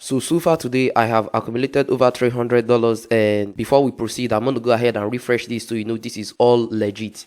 So far today I have accumulated over $300, and before we proceed, I'm going to go ahead and refresh this so you know this is all legit.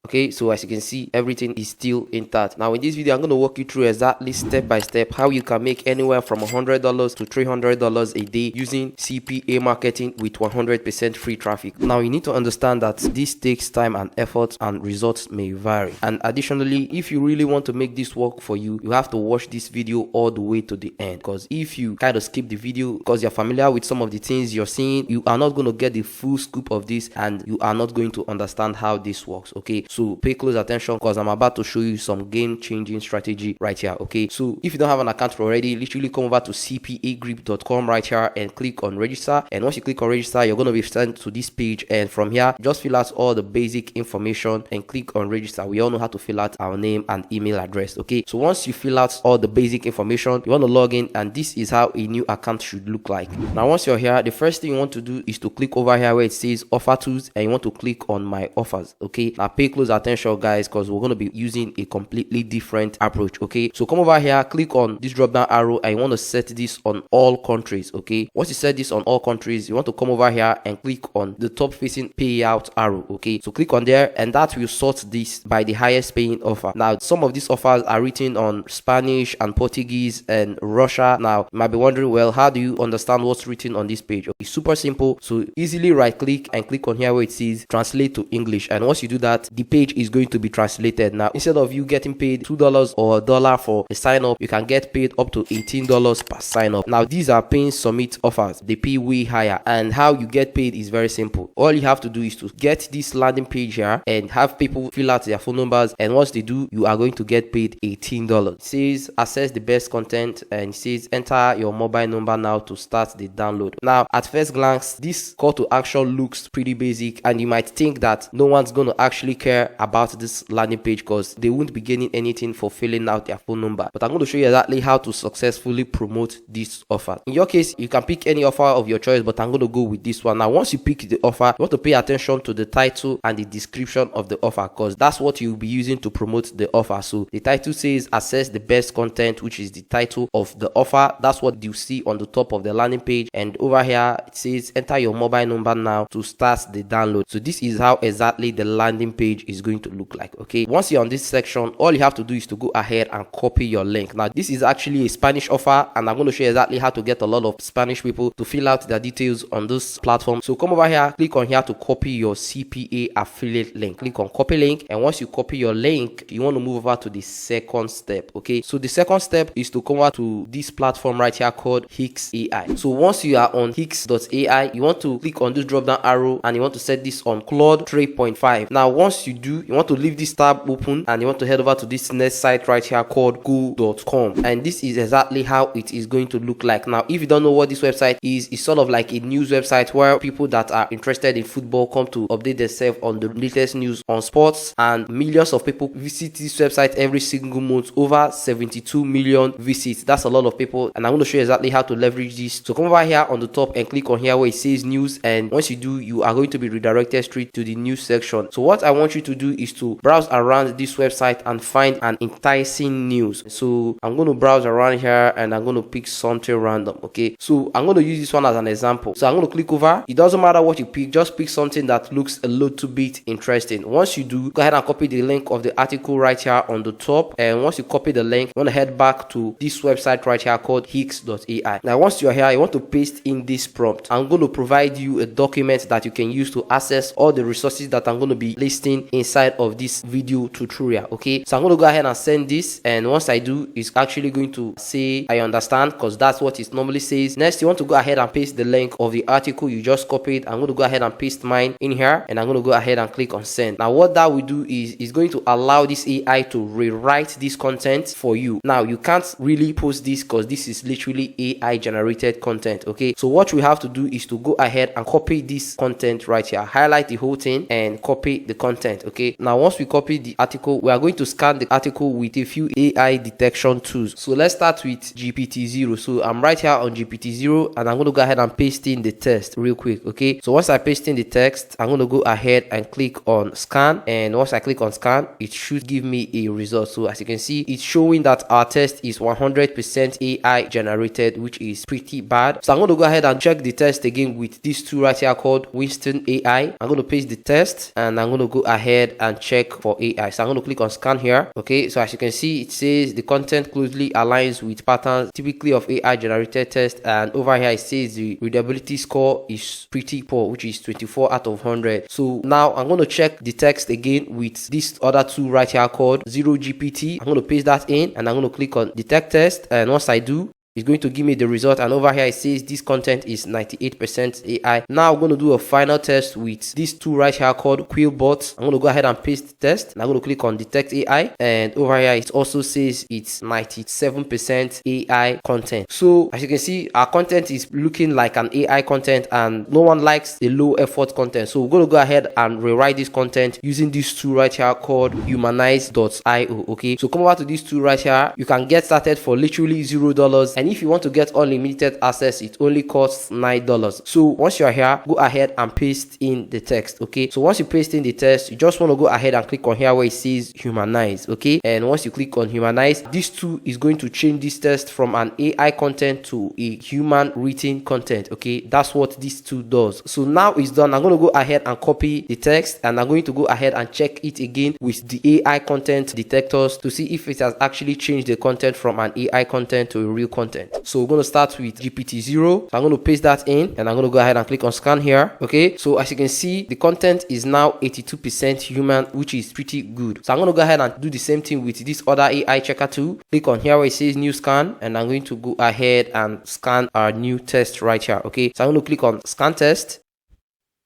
Okay, so as you can see, everything is still intact. Now in this video, I'm going to walk you through exactly step by step how you can make anywhere from $100 to $300 a day using CPA marketing with 100% free traffic. Now you need to understand that this takes time and effort, and results may vary. And additionally, if you really want to make this work for you, you have to watch this video all the way to the end, because if you kind of skip the video because you're familiar with some of the things you're seeing, you are not going to get the full scoop of this, and you are not going to understand how this works. Okay, so pay close attention because I'm about to show you some game-changing strategy right here. Okay, so if you don't have an account already, literally come over to cpagrip.com right here and click on register. And once you click on register, you're going to be sent to this page, and from here just fill out all the basic information and click on register. We all know how to fill out our name and email address. Okay, so once you fill out all the basic information, you want to log in, and this is how a new account should look like. Now once you're here, the first thing you want to do is to click over here where it says offer tools, and you want to click on my offers. Okay, now pay close attention guys, because we're going to be using a completely different approach. Okay, so come over here, click on this drop down arrow, and you want to set this on all countries. Okay, once you set this on all countries, you want to come over here and click on the top facing payout arrow. Okay, so click on there, and that will sort this by the highest paying offer. Now some of these offers are written on Spanish and Portuguese and Russia. Now you might be wondering, well, how do you understand what's written on this page? Okay, super simple. So easily right click and click on here where it says translate to English, and once you do that, the page is going to be translated. Now instead of you getting paid $2 or $1 for a sign up, you can get paid up to $18 per sign up. Now these are paying submit offers, they pay way higher, and how you get paid is very simple. All you have to do is to get this landing page here and have people fill out their phone numbers, and once they do, you are going to get paid $18. It says access the best content, and it says enter your mobile number now to start the download. Now at first glance, this call to action looks pretty basic, and you might think that no one's going to actually care about this landing page because they won't be gaining anything for filling out their phone number. But I'm going to show you exactly how to successfully promote this offer. In your case, you can pick any offer of your choice, but I'm going to go with this one. Now once you pick the offer, you want to pay attention to the title and the description of the offer, because that's what you'll be using to promote the offer. So the title says access the best content, which is the title of the offer. That's what you see on the top of the landing page, and over here it says enter your mobile number now to start the download. So this is how exactly the landing page is going to look like. Okay, once you're on this section, all you have to do is to go ahead and copy your link. Now this is actually a Spanish offer, and I'm going to show you exactly how to get a lot of Spanish people to fill out their details on this platform. So come over here, click on here to copy your CPA affiliate link. Click on copy link, and once you copy your link, you want to move over to the second step. Okay, so the second step is to come over to this platform right here called Hix AI. So once you are on Hix.ai, you want to click on this drop down arrow, and you want to set this on Claude 3.5. Now once you do, you want to leave this tab open, and you want to head over to this next site right here called go.com, and this is exactly how it is going to look like. Now if you don't know what this website is, it's sort of like a news website where people that are interested in football come to update themselves on the latest news on sports, and millions of people visit this website every single month. Over 72 million visits. That's a lot of people, and I'm going to show you exactly how to leverage this. So come over here on the top and click on here where it says news, and once you do, you are going to be redirected straight to the news section. So what I want you to do is to browse around this website and find an enticing news. So I'm going to browse around here, and I'm going to pick something random. Okay, so I'm going to use this one as an example. So I'm going to click over. It doesn't matter what you pick, just pick something that looks a little bit interesting. Once you do, go ahead and copy the link of the article right here on the top, and once you copy the link, you want to head back to this website right here called Hix.ai. Now once you're here, you want to paste in this prompt. I'm going to provide you a document that you can use to access all the resources that I'm going to be listing inside of this video tutorial. Okay, so I'm going to go ahead and send this, and once I do, it's actually going to say I understand, because that's what it normally says. Next, you want to go ahead and paste the link of the article you just copied. I'm going to go ahead and paste mine in here, and I'm going to go ahead and click on send. Now what that will do is it's going to allow this AI to rewrite this content for you. Now you can't really post this because this is literally AI generated content. Okay, so what we have to do is to go ahead and copy this content right here, highlight the whole thing and copy the content. Okay, now once we copy the article, we are going to scan the article with a few AI detection tools. So let's start with GPT-0. So I'm right here on GPT-0 and I'm going to go ahead and paste in the text real quick. Okay, so once I paste in the text, I'm going to go ahead and click on scan, and once I click on scan, it should give me a result. So as you can see, it's showing that our test is 100% AI generated, which is pretty bad. So I'm going to go ahead and check the test again with this tool right here called Winston AI. I'm going to paste the test and I'm going to go ahead and check for AI. So I'm going to click on scan here. Okay, so as you can see, it says the content closely aligns with patterns typically of AI generated tests, and over here it says the readability score is pretty poor, which is 24 out of 100. So now I'm going to check the text again with this other tool right here called 0GPT. I'm going to paste that in and I'm going to click on detect test, and once I do, it's going to give me the result, and over here it says this content is 98% AI. Now I'm going to do a final test with this tool right here called Quillbot. I'm going to go ahead and paste the test, and I'm going to click on detect AI, and over here it also says it's 97% AI content. So as you can see, our content is looking like an AI content, and no one likes a low effort content. So we're going to go ahead and rewrite this content using this tool right here called Humanize.io. Okay, so come over to this tool right here. You can get started for literally $0, and if you want to get unlimited access, it only costs $9. So once you're here, go ahead and paste in the text. Okay, so once you paste in the text, you just want to go ahead and click on here where it says Humanize. Okay, and once you click on Humanize, this tool is going to change this text from an AI content to a human written content. Okay, that's what this tool does. So now it's done. I'm going to go ahead and copy the text, and I'm going to go ahead and check it again with the AI content detectors to see if it has actually changed the content from an AI content to a real content. So we're going to start with GPT-0. So I'm going to paste that in, and I'm going to go ahead and click on scan here. Okay, so as you can see, the content is now 82% human, which is pretty good. So I'm going to go ahead and do the same thing with this other AI checker tool. Click on here where it says new scan, and I'm going to go ahead and scan our new test right here. Okay, so I'm going to click on scan test,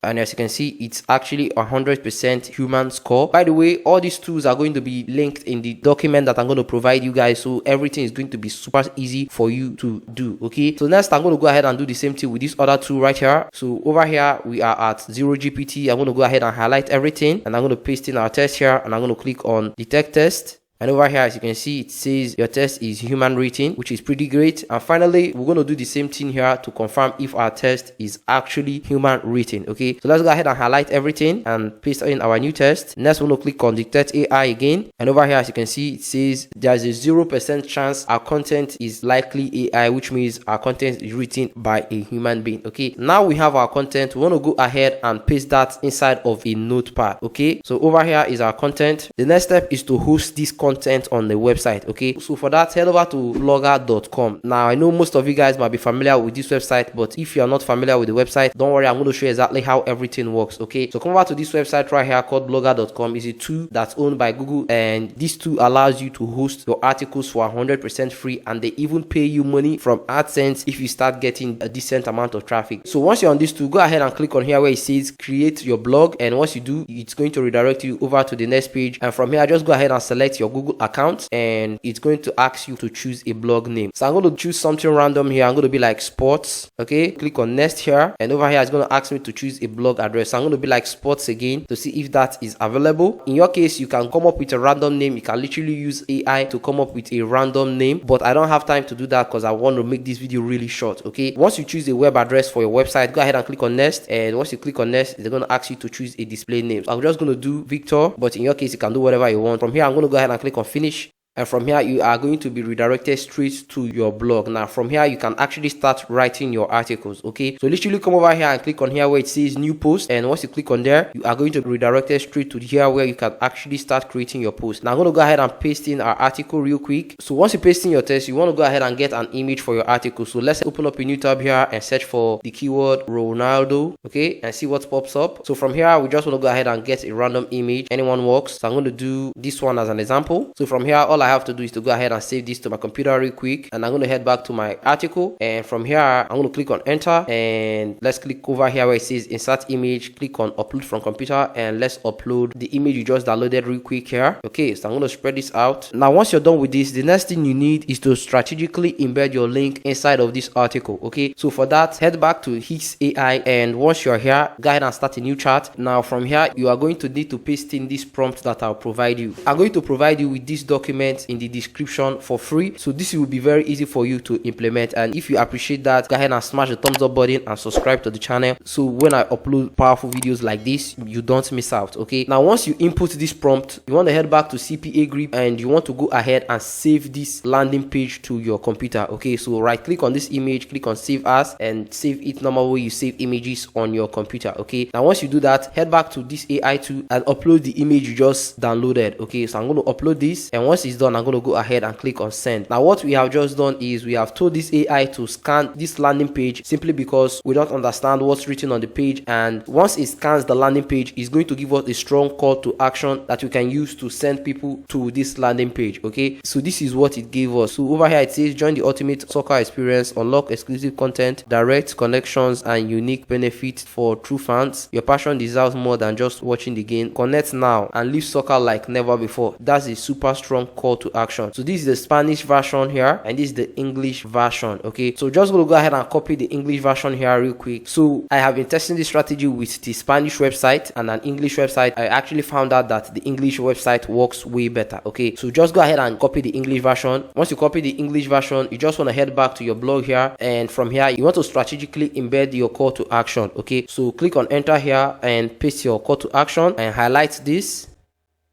and as you can see, it's actually 100% human score. By the way, all these tools are going to be linked in the document that I'm going to provide you guys, so everything is going to be super easy for you to do. Okay, so next I'm going to go ahead and do the same thing with this other tool right here. So over here we are at 0GPT. I'm going to go ahead and highlight everything, and I'm going to paste in our test here, and I'm going to click on detect test. And over here, as you can see, it says your test is human written, which is pretty great. And finally, we're going to do the same thing here to confirm if our test is actually human written. Okay, so let's go ahead and highlight everything and paste in our new test. Next, we're going to click on detect AI again. And over here, as you can see, it says there's a 0% chance our content is likely AI, which means our content is written by a human being. Okay, now we have our content. We want to go ahead and paste that inside of a notepad. Okay, so over here is our content. The next step is to host this content on the website. Okay, so for that, head over to blogger.com. Now I know most of you guys might be familiar with this website, but if you're not familiar with the website, don't worry, I'm going to show you exactly how everything works. Okay, so come over to this website right here called blogger.com. It's a tool that's owned by Google, and this tool allows you to host your articles for 100% free, and they even pay you money from AdSense if you start getting a decent amount of traffic. So once you're on this tool, go ahead and click on here where it says create your blog, and once you do, it's going to redirect you over to the next page, and from here just go ahead and select your Google account, and it's going to ask you to choose a blog name. So I'm going to choose something random here. I'm going to be like sports. Okay, click on next here, and over here it's going to ask me to choose a blog address. So I'm going to be like sports again to see if that is available. In your case, you can come up with a random name. You can literally use AI to come up with a random name, but I don't have time to do that because I want to make this video really short. Okay, once you choose a web address for your website, go ahead and click on next, and once you click on next, they're going to ask you to choose a display name. So I'm just going to do Victor, but in your case you can do whatever you want. From here I'm going to go ahead and click on finish, and from here you are going to be redirected straight to your blog. Now from here you can actually start writing your articles. Okay, so literally come over here and click on here where it says new post, and once you click on there, you are going to be redirected straight to here where you can actually start creating your post. Now I'm going to go ahead and paste in our article real quick. So once you paste in your text, you want to go ahead and get an image for your article. So let's open up a new tab here and search for the keyword Ronaldo. Okay, and see what pops up. So from here we just want to go ahead and get a random image. Anyone works. So I'm going to do this one as an example. So from here all all I have to do is to go ahead and save this to my computer real quick, and I'm going to head back to my article, and from here I'm going to click on enter, and let's click over here where it says insert image, click on upload from computer, and let's upload the image you just downloaded real quick here. Okay, so I'm going to spread this out. Now once you're done with this, the next thing you need is to strategically embed your link inside of this article. Okay, so for that, head back to His AI, and once you're here, go ahead and start a new chat. Now from here, you are going to need to paste in this prompt that I'll provide you. I'm going to provide you with this document in the description for free, so this will be very easy for you to implement. And if you appreciate that, go ahead and smash the thumbs up button and subscribe to the channel, so when I upload powerful videos like this, you don't miss out. Okay, now once you input this prompt, you want to head back to CPA grip, and you want to go ahead and save this landing page to your computer. Okay, so right click on this image, click on save as, and save it normal way you save images on your computer. Okay, now once you do that, head back to this AI tool and upload the image you just downloaded. Okay, so I'm going to upload this, and once it's done, I'm going to go ahead and click on send. Now what we have just done is we have told this AI to scan this landing page, simply because we don't understand what's written on the page, and once it scans the landing page, it's going to give us a strong call to action that we can use to send people to this landing page. Okay, so this is what it gave us. So over here it says join the ultimate soccer experience, unlock exclusive content, direct connections, and unique benefits for true fans. Your passion deserves more than just watching the game. Connect now and live soccer like never before. That's a super strong call to action. So this is the Spanish version here, and this is the English version. Okay, so just gonna go ahead and copy the English version here real quick. So I have been testing this strategy with the Spanish website and an English website. I actually found out that the English website works way better. Okay, so just go ahead and copy the English version. Once you copy the English version, you just want to head back to your blog here, and from here you want to strategically embed your call to action. Okay, so click on enter here and paste your call to action, and highlight this,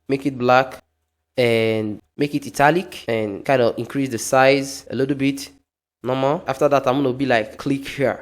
make it black, and make it italic, and kind of increase the size a little bit, normal. After that, I'm going to be like click here.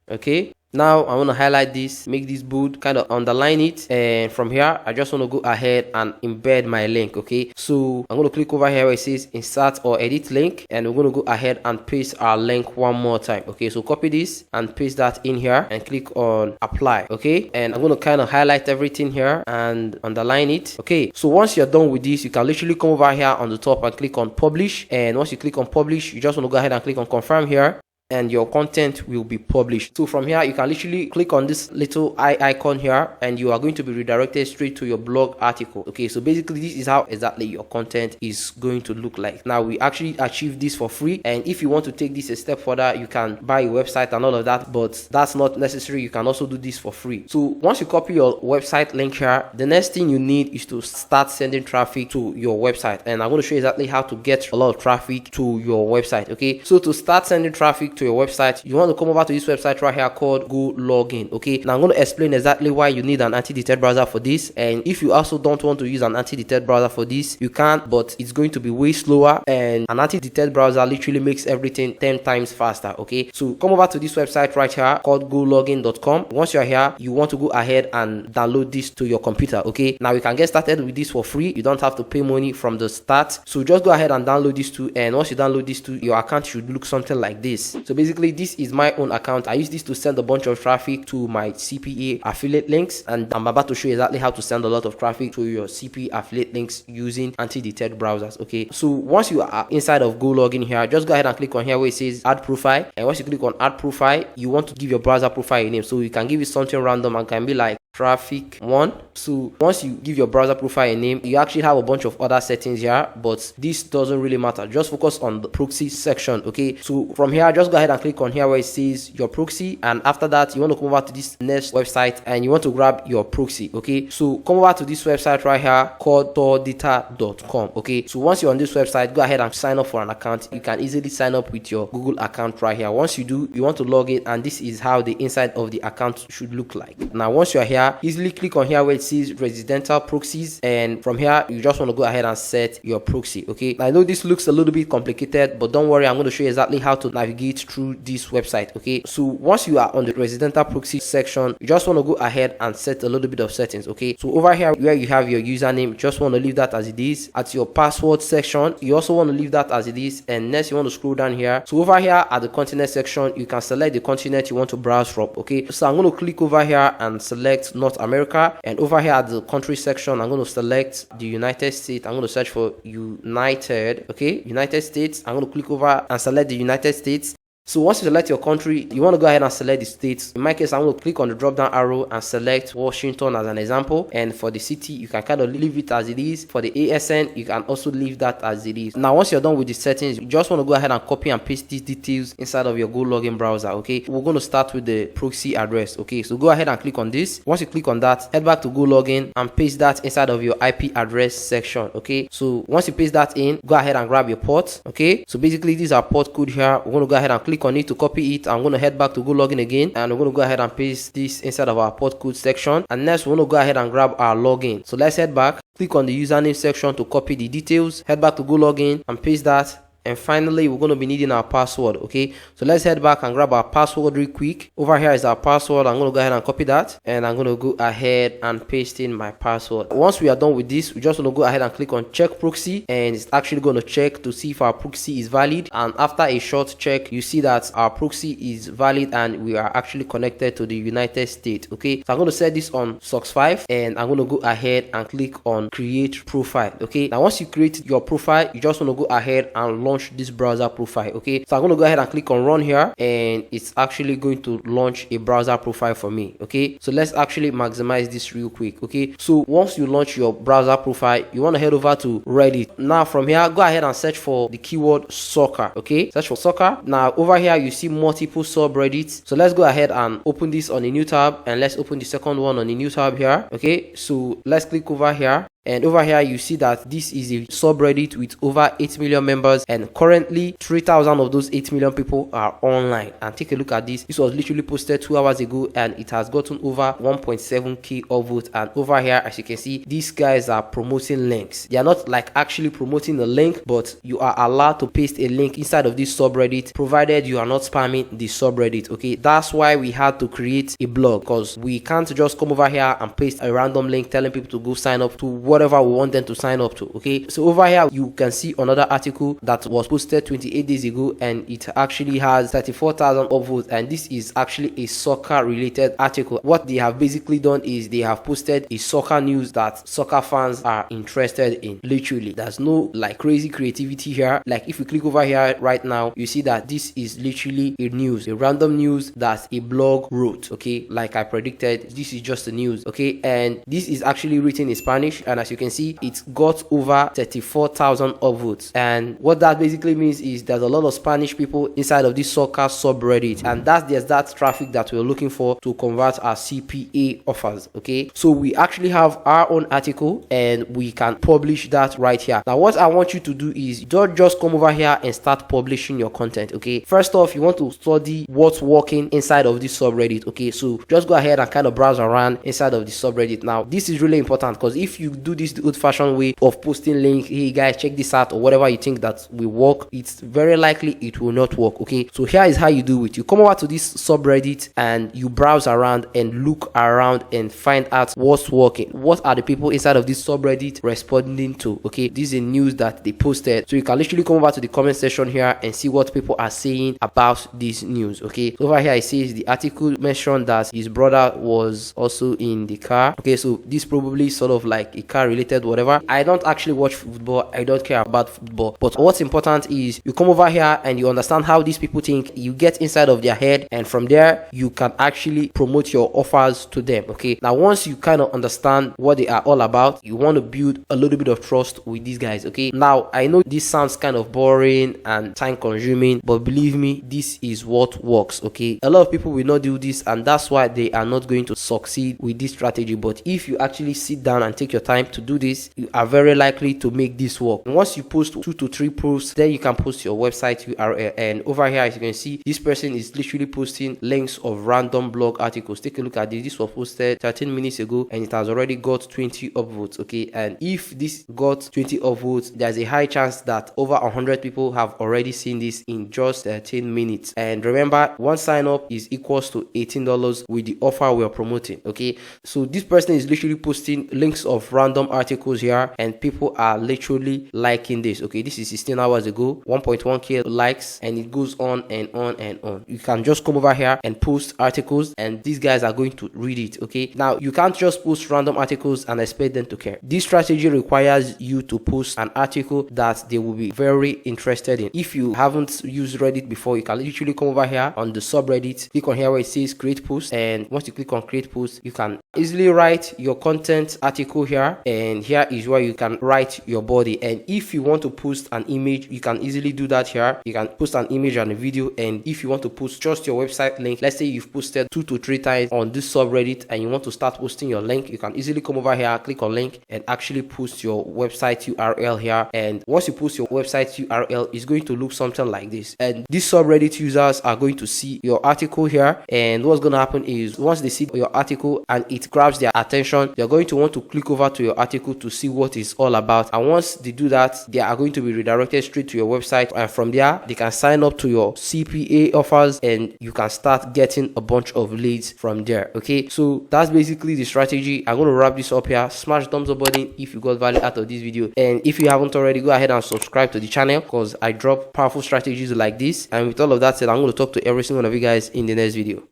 Okay, now I want to highlight this, make this bold, kind of underline it, and from here I just want to go ahead and embed my link. Okay, so I'm going to click over here where it says insert or edit link, and we're going to go ahead and paste our link one more time. Okay, so copy this and paste that in here, and click on apply. Okay, and I'm going to kind of highlight everything here and underline it. Okay, so once you're done with this, you can literally come over here on the top and click on publish, and once you click on publish, you just want to go ahead and click on confirm here, and your content will be published. So from here you can literally click on this little eye icon here, and you are going to be redirected straight to your blog article. Okay, so basically this is how exactly your content is going to look like. Now we actually achieved this for free, and if you want to take this a step further, you can buy a website and all of that, but that's not necessary. You can also do this for free. So once you copy your website link here, the next thing you need is to start sending traffic to your website, and I'm going to show you exactly how to get a lot of traffic to your website. Okay, so to start sending traffic to your website, you want to come over to this website right here called Go Login. Okay, now I'm going to explain exactly why you need an anti-detect browser for this, and if you also don't want to use an anti-detect browser for this, you can, but it's going to be way slower, and an anti-detect browser literally makes everything 10 times faster. Okay, so come over to this website right here called gologin.com. Once you're here, you want to go ahead and download this to your computer. Okay, now you can get started with this for free. You don't have to pay money from the start, so just go ahead and download this too, and once you download this too, your account should look something like this. So basically this is my own account. I use this to send a bunch of traffic to my CPA affiliate links, and I'm about to show you exactly how to send a lot of traffic to your CPA affiliate links using anti-detect browsers. Okay, so once you are inside of Go Login here, just go ahead and click on here where it says add profile, and once you click on add profile, you want to give your browser profile a name. So you can give it something random and can be like traffic 1. So once you give your browser profile a name, you actually have a bunch of other settings here, but this doesn't really matter. Just focus on the proxy section. Okay, so from here just go ahead and click on here where it says your proxy, and after that you want to come over to this next website and you want to grab your proxy. Okay, so come over to this website right here called tordata.com. Okay, so once you're on this website, go ahead and sign up for an account. You can easily sign up with your Google account right here. Once you do, you want to log in, and this is how the inside of the account should look like. Now once you're here, easily click on here where it says residential proxies, and from here you just want to go ahead and set your proxy. Okay, I know this looks a little bit complicated, but don't worry, I'm going to show you exactly how to navigate through this website. Okay, so once you are on the residential proxy section, you just want to go ahead and set a little bit of settings. Okay, so over here where you have your username, just want to leave that as it is. At your password section, you also want to leave that as it is, and next you want to scroll down here. So over here at the continent section, you can select the continent you want to browse from. Okay, so I'm going to click over here and select US, North America. And over here at the country section, I'm going to select the United States. I'm going to search for United, okay, United States. I'm going to click over and select the United States. So once you select your country, you want to go ahead and select the states. In my case, I'm going to click on the drop down arrow and select Washington as an example. And for the city, you can kind of leave it as it is. For the ASN, you can also leave that as it is. Now, once you're done with the settings, you just want to go ahead and copy and paste these details inside of your Go login browser, okay? We're going to start with the proxy address, okay? So go ahead and click on this. Once you click on that, head back to Go login and paste that inside of your IP address section, okay? So once you paste that in, go ahead and grab your port, okay? So basically, these are port code here. We're going to go ahead and click on it to copy it. I'm going to head back to Go login again, and we're going to go ahead and paste this inside of our port code section. And next, we're going to go ahead and grab our login. So let's head back, click on the username section to copy the details, head back to Go login and paste that. And finally, we're going to be needing our password, okay? So let's head back and grab our password real quick. Over here is our password. I'm going to go ahead and copy that, and I'm going to go ahead and paste in my password. Once we are done with this, we just want to go ahead and click on check proxy, and it's actually going to check to see if our proxy is valid. And after a short check, you see that our proxy is valid and we are actually connected to the United States, okay? So I'm going to set this on SOX 5, and I'm going to go ahead and click on create profile, okay? Now once you create your profile, you just want to go ahead and launch this browser profile, okay? So I'm going to go ahead and click on run here, and it's actually going to launch a browser profile for me, okay? So let's actually maximize this real quick, okay? So once you launch your browser profile, you want to head over to Reddit. Now from here, go ahead and search for the keyword soccer, okay? Search for soccer. Now over here, you see multiple subreddits. So let's go ahead and open this on a new tab, and let's open the second one on a new tab here, okay? So let's click over here. And over here, you see that this is a subreddit with over 8 million members, and currently 3,000 of those 8 million people are online. And take a look at this. This was literally posted 2 hours ago, and it has gotten over 1.7k upvotes. And over here, as you can see, these guys are promoting links. They are not like actually promoting the link, but you are allowed to paste a link inside of this subreddit, provided you are not spamming the subreddit, okay? That's why we had to create a blog, because we can't just come over here and paste a random link telling people to go sign up to whatever we want them to sign up to, okay? So over here, you can see another article that was posted 28 days ago, and it actually has 34,000 upvotes, and this is actually a soccer related article. What they have basically done is they have posted a soccer news that soccer fans are interested in. Literally, there's no like crazy creativity here. Like if you click over here right now, you see that this is literally a news, a random news that a blog wrote, okay? Like I predicted, this is just the news, okay? And this is actually written in Spanish, and as you can see, it's got over 34,000 upvotes. And what that basically means is there's a lot of Spanish people inside of this soccer subreddit, and that's the exact traffic that we're looking for to convert our CPA offers, okay? So we actually have our own article, and we can publish that right here. Now what I want you to do is don't just come over here and start publishing your content, okay? First off, you want to study what's working inside of this subreddit, okay? So just go ahead and kind of browse around inside of the subreddit. Now this is really important, because if you do this the old-fashioned way of posting link, hey guys, check this out, or whatever you think that will work, it's very likely it will not work, okay? So here is how you do it. You come over to this subreddit and you browse around and look around and find out what's working. What are the people inside of this subreddit responding to, okay? This is a news that they posted, so you can literally come over to the comment section here and see what people are saying about this news, okay? So over here it says the article mentioned that his brother was also in the car, okay? So this probably sort of like a car related whatever. I don't actually watch football, I don't care about football, but what's important is you come over here and you understand how these people think, you get inside of their head, and from there you can actually promote your offers to them, okay? Now once you kind of understand what they are all about, you want to build a little bit of trust with these guys, okay? Now I know this sounds kind of boring and time consuming, but believe me, this is what works, okay? A lot of people will not do this, and that's why they are not going to succeed with this strategy. But if you actually sit down and take your time to do this, you are very likely to make this work. And once you post 2 to 3 posts, then you can post your website URL. And over here, as you can see, this person is literally posting links of random blog articles. Take a look at this. This was posted 13 minutes ago, and it has already got 20 upvotes, okay? And if this got 20 upvotes, there's a high chance that over 100 people have already seen this in just 13 minutes. And remember, one sign up is equals to $18 with the offer we are promoting, okay? So this person is literally posting links of random random articles here, and people are literally liking this. Okay, this is 16 hours ago, 1.1k likes, and it goes on and on and on. You can just come over here and post articles, and these guys are going to read it. Okay, now you can't just post random articles and expect them to care. This strategy requires you to post an article that they will be very interested in. If you haven't used Reddit before, you can literally come over here on the subreddit, click on here where it says create post, and once you click on create post, you can easily write your content article here, and here is where you can write your body. And if you want to post an image, you can easily do that here. You can post an image and a video, and if you want to post just your website link, let's say you've posted 2 to 3 times on this subreddit and you want to start posting your link, you can easily come over here, click on link, and actually post your website URL here. And once you post your website URL, it's going to look something like this, and these subreddit users are going to see your article here. And what's going to happen is, once they see your article and it grabs their attention, they're going to want to click over to your article to see what it's all about. And once they do that, they are going to be redirected straight to your website, and from there they can sign up to your CPA offers, and you can start getting a bunch of leads from there. Okay, so that's basically the strategy. I'm going to wrap this up here. Smash thumbs up button if you got value out of this video, and if you haven't already, go ahead and subscribe to the channel, because I drop powerful strategies like this. And with all of that said, I'm going to talk to every single one of you guys in the next video.